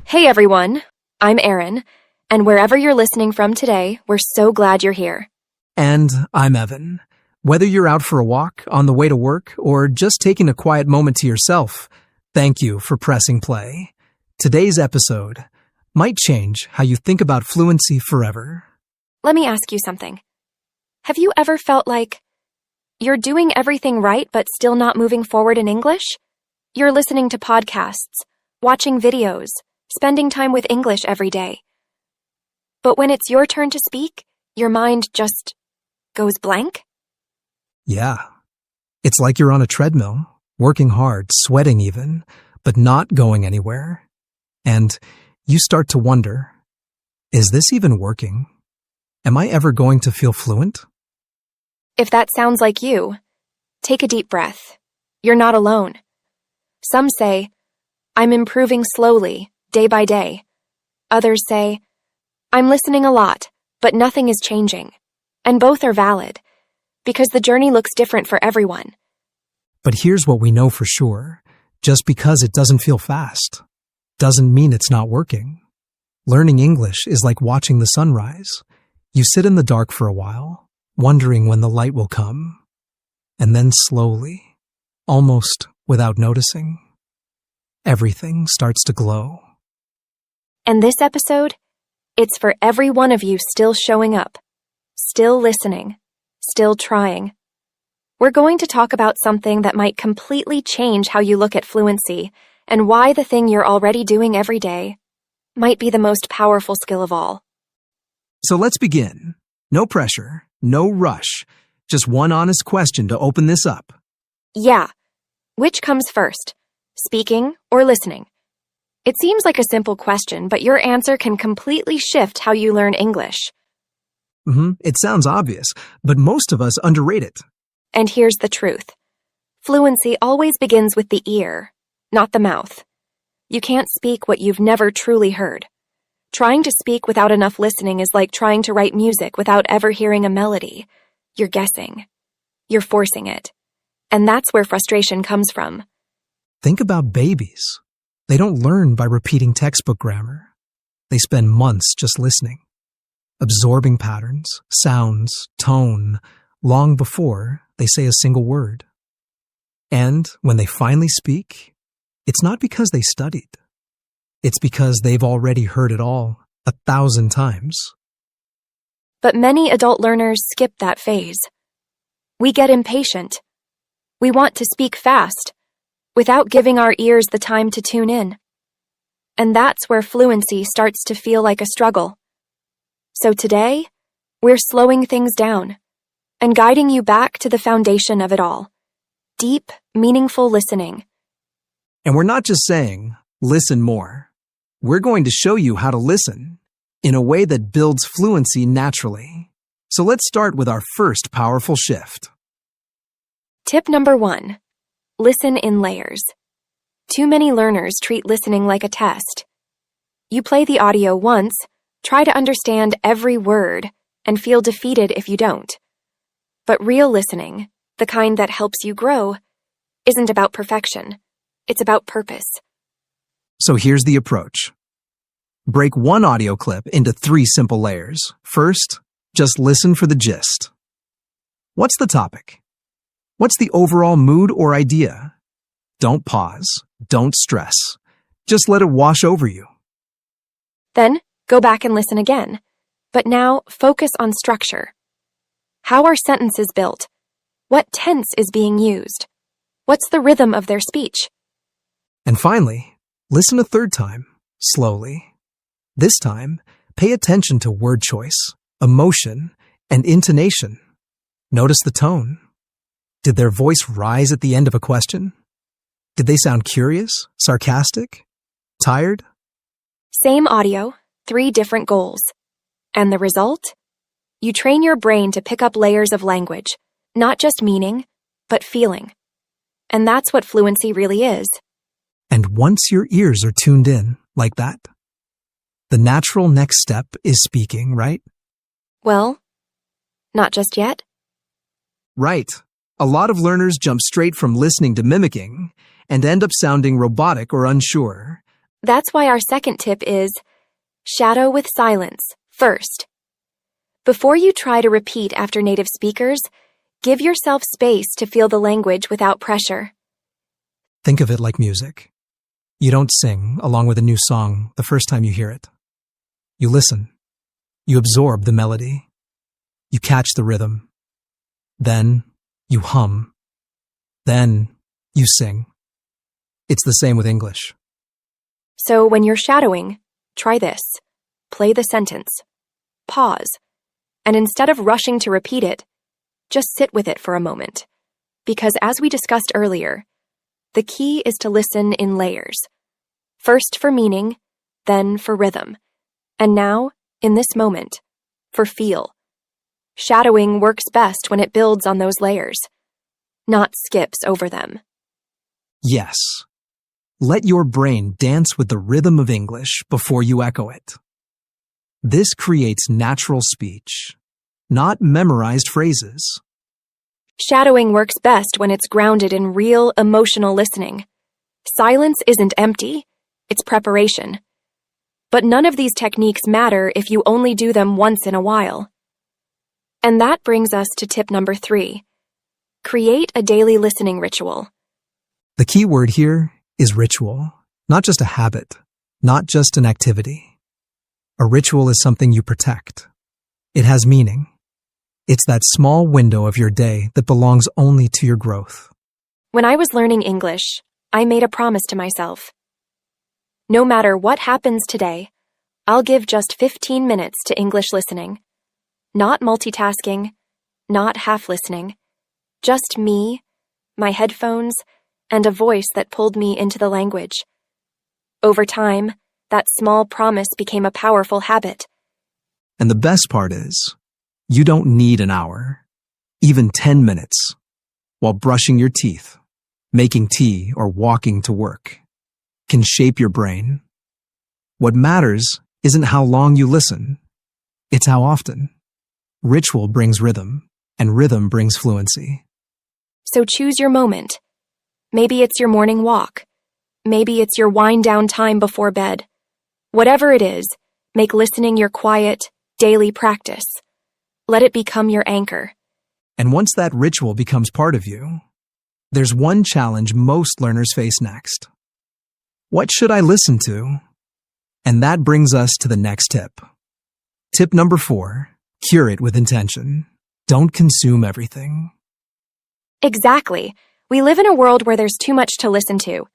Hey everyone, I'm Erin, and wherever you're listening from today, we're so glad you're here. And I'm Evan. Whether you're out for a walk, on the way to work, or just taking a quiet moment to yourself, thank you for pressing play. Today's episode might change how you think about fluency forever. Let me ask you something. Have you ever felt like you're doing everything right but still not moving forward in English? You're listening to podcasts, watching videos, spending time with English every day. But when it's your turn to speak, your mind just goes blank? Yeah. It's like you're on a treadmill, working hard, sweating even, but not going anywhere. And you start to wonder, is this even working? Am I ever going to feel fluent? If that sounds like you, take a deep breath. You're not alone. Some say, I'm improving slowly, day by day. Others say, I'm listening a lot, but nothing is changing. And both are valid, because the journey looks different for everyone. But here's what we know for sure. Just because it doesn't feel fast, doesn't mean it's not working. Learning English is like watching the sunrise. You sit in the dark for a while, wondering when the light will come. And then slowly, almost without noticing, everything starts to glow. And this episode, it's for every one of you still showing up, still listening, still trying. We're going to talk about something that might completely change how you look at fluency and why the thing you're already doing every day might be the most powerful skill of all. So let's begin. No pressure, no rush. Just one honest question to open this up. Yeah. Which comes first, speaking or listening? It seems like a simple question, but your answer can completely shift how you learn English. It sounds obvious, but most of us underrate it. And here's the truth. Fluency always begins with the ear, not the mouth. You can't speak what you've never truly heard. Trying to speak without enough listening is like trying to write music without ever hearing a melody. You're guessing. You're forcing it. And that's where frustration comes from. Think about babies. They don't learn by repeating textbook grammar. They spend months just listening, absorbing patterns, sounds, tone, long before they say a single word. And when they finally speak, it's not because they studied. It's because they've already heard it all 1,000 times. But many adult learners skip that phase. We get impatient. We want to speak fast, without giving our ears the time to tune in. And that's where fluency starts to feel like a struggle. So today, we're slowing things down and guiding you back to the foundation of it all. Deep, meaningful listening. And we're not just saying, listen more. We're going to show you how to listen in a way that builds fluency naturally. So let's start with our first powerful shift. Tip number 1. Listen in layers. Too many learners treat listening like a test. You play the audio once, try to understand every word, and feel defeated if you don't. But real listening, the kind that helps you grow, isn't about perfection. It's about purpose. So here's the approach. Break one audio clip into 3 simple layers. First, just listen for the gist. What's the topic? What's the overall mood or idea? Don't pause. Don't stress. Just let it wash over you. Then, go back and listen again. But now, focus on structure. How are sentences built? What tense is being used? What's the rhythm of their speech? And finally, listen a third time, slowly. This time, pay attention to word choice, emotion, and intonation. Notice the tone. Did their voice rise at the end of a question? Did they sound curious, sarcastic, tired? Same audio, 3 different goals. And the result? You train your brain to pick up layers of language, not just meaning, but feeling. And that's what fluency really is. And once your ears are tuned in, like that, the natural next step is speaking, right? Well, not just yet. Right. A lot of learners jump straight from listening to mimicking and end up sounding robotic or unsure. That's why our second tip is shadow with silence first. Before you try to repeat after native speakers, give yourself space to feel the language without pressure. Think of it like music. You don't sing along with a new song the first time you hear it. You listen. You absorb the melody. You catch the rhythm. Then you hum. Then you sing. It's the same with English. So when you're shadowing, try this. Play the sentence. Pause. And instead of rushing to repeat it, just sit with it for a moment. Because as we discussed earlier, the key is to listen in layers. First for meaning, then for rhythm. And now, in this moment, for feel. Shadowing works best when it builds on those layers, not skips over them. Yes. Let your brain dance with the rhythm of English before you echo it. This creates natural speech, not memorized phrases. Shadowing works best when it's grounded in real emotional listening. Silence isn't empty, it's preparation. But none of these techniques matter if you only do them once in a while. And that brings us to tip number 3. Create a daily listening ritual. The key word here is ritual, not just a habit, not just an activity. A ritual is something you protect. It has meaning. It's that small window of your day that belongs only to your growth. When I was learning English, I made a promise to myself. No matter what happens today, I'll give just 15 minutes to English listening. Not multitasking, not half listening. Just me, my headphones, and a voice that pulled me into the language. Over time, that small promise became a powerful habit. And the best part is, you don't need an hour, even 10 minutes, while brushing your teeth, making tea, or walking to work, can shape your brain. What matters isn't how long you listen, it's how often. Ritual brings rhythm, and rhythm brings fluency. So choose your moment. Maybe it's your morning walk. Maybe it's your wind-down time before bed. Whatever it is, make listening your quiet, daily practice. Let it become your anchor. And once that ritual becomes part of you, there's one challenge most learners face next. What should I listen to? And that brings us to the next tip. Tip number 4, curate with intention. Don't consume everything. Exactly. We live in a world where there's too much to listen to.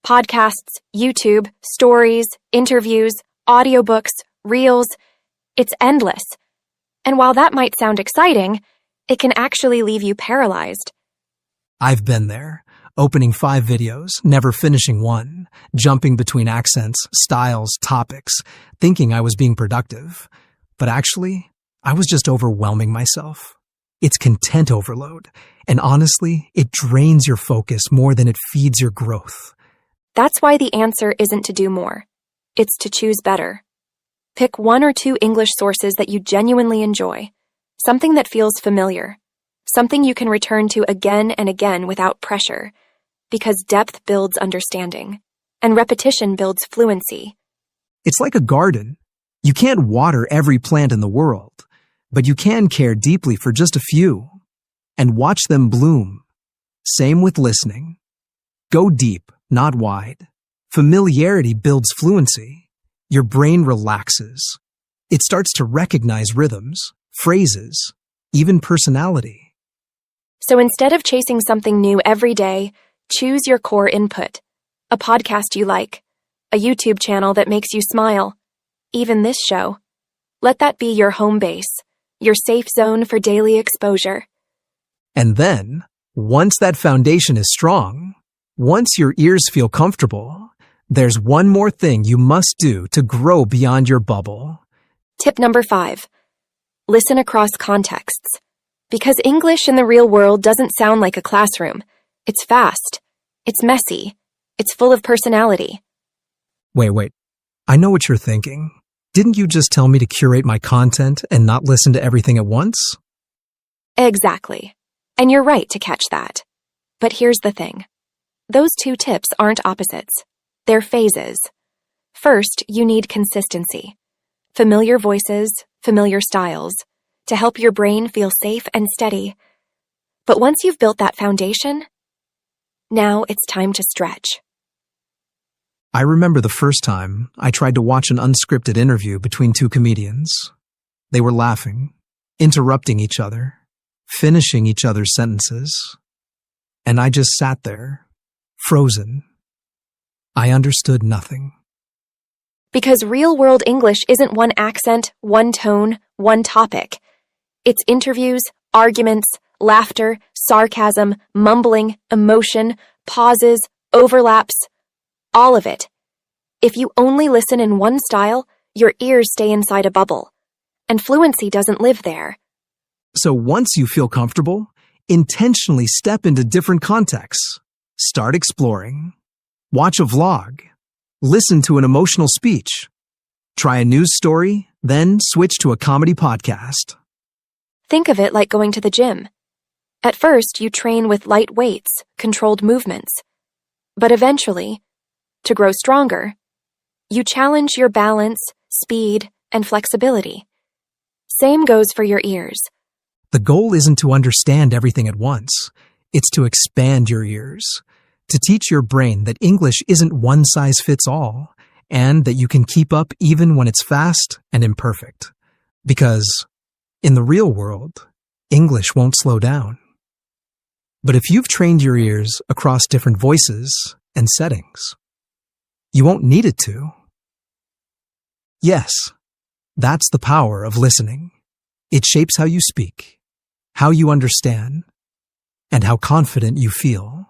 Podcasts, YouTube, stories, interviews, audiobooks, reels. It's endless. And while that might sound exciting, it can actually leave you paralyzed. I've been there, opening 5 videos, never finishing one, jumping between accents, styles, topics, thinking I was being productive. But actually, I was just overwhelming myself. It's content overload, and honestly, it drains your focus more than it feeds your growth. That's why the answer isn't to do more. It's to choose better. Pick 1 or 2 English sources that you genuinely enjoy, something that feels familiar, something you can return to again and again without pressure, because depth builds understanding, and repetition builds fluency. It's like a garden. You can't water every plant in the world, but you can care deeply for just a few, and watch them bloom. Same with listening. Go deep, not wide. Familiarity builds fluency. Your brain relaxes. It starts to recognize rhythms, phrases, even personality. So instead of chasing something new every day, choose your core input. A podcast you like, a YouTube channel that makes you smile, even this show. Let that be your home base, your safe zone for daily exposure. And then, once that foundation is strong, once your ears feel comfortable, there's one more thing you must do to grow beyond your bubble. Tip number 5. Listen across contexts. Because English in the real world doesn't sound like a classroom. It's fast. It's messy. It's full of personality. Wait. I know what you're thinking. Didn't you just tell me to curate my content and not listen to everything at once? Exactly. And you're right to catch that. But here's the thing. Those 2 tips aren't opposites. They're phases. First, you need consistency. Familiar voices, familiar styles, to help your brain feel safe and steady. But once you've built that foundation, now it's time to stretch. I remember the first time I tried to watch an unscripted interview between two comedians. They were laughing, interrupting each other, finishing each other's sentences. And I just sat there, frozen. I understood nothing. Because real-world English isn't one accent, one tone, one topic. It's interviews, arguments, laughter, sarcasm, mumbling, emotion, pauses, overlaps, all of it. If you only listen in one style, your ears stay inside a bubble, and fluency doesn't live there. So once you feel comfortable, intentionally step into different contexts. Start exploring. Watch a vlog. Listen to an emotional speech. Try a news story, then switch to a comedy podcast. Think of it like going to the gym. At first, you train with light weights, controlled movements. But eventually, to grow stronger, you challenge your balance, speed, and flexibility. Same goes for your ears. The goal isn't to understand everything at once. It's to expand your ears, to teach your brain that English isn't one size fits all, and that you can keep up even when it's fast and imperfect. Because in the real world, English won't slow down. But if you've trained your ears across different voices and settings, you won't need it to. Yes, that's the power of listening. It shapes how you speak, how you understand, and how confident you feel.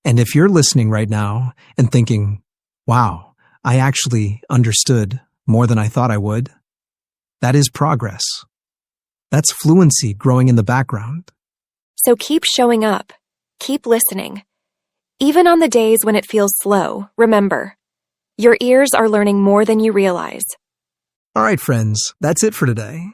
And if you're listening right now and thinking, wow, I actually understood more than I thought I would, that is progress. That's fluency growing in the background. So keep showing up. Keep listening. Even on the days when it feels slow, remember, your ears are learning more than you realize. All right, friends, that's it for today.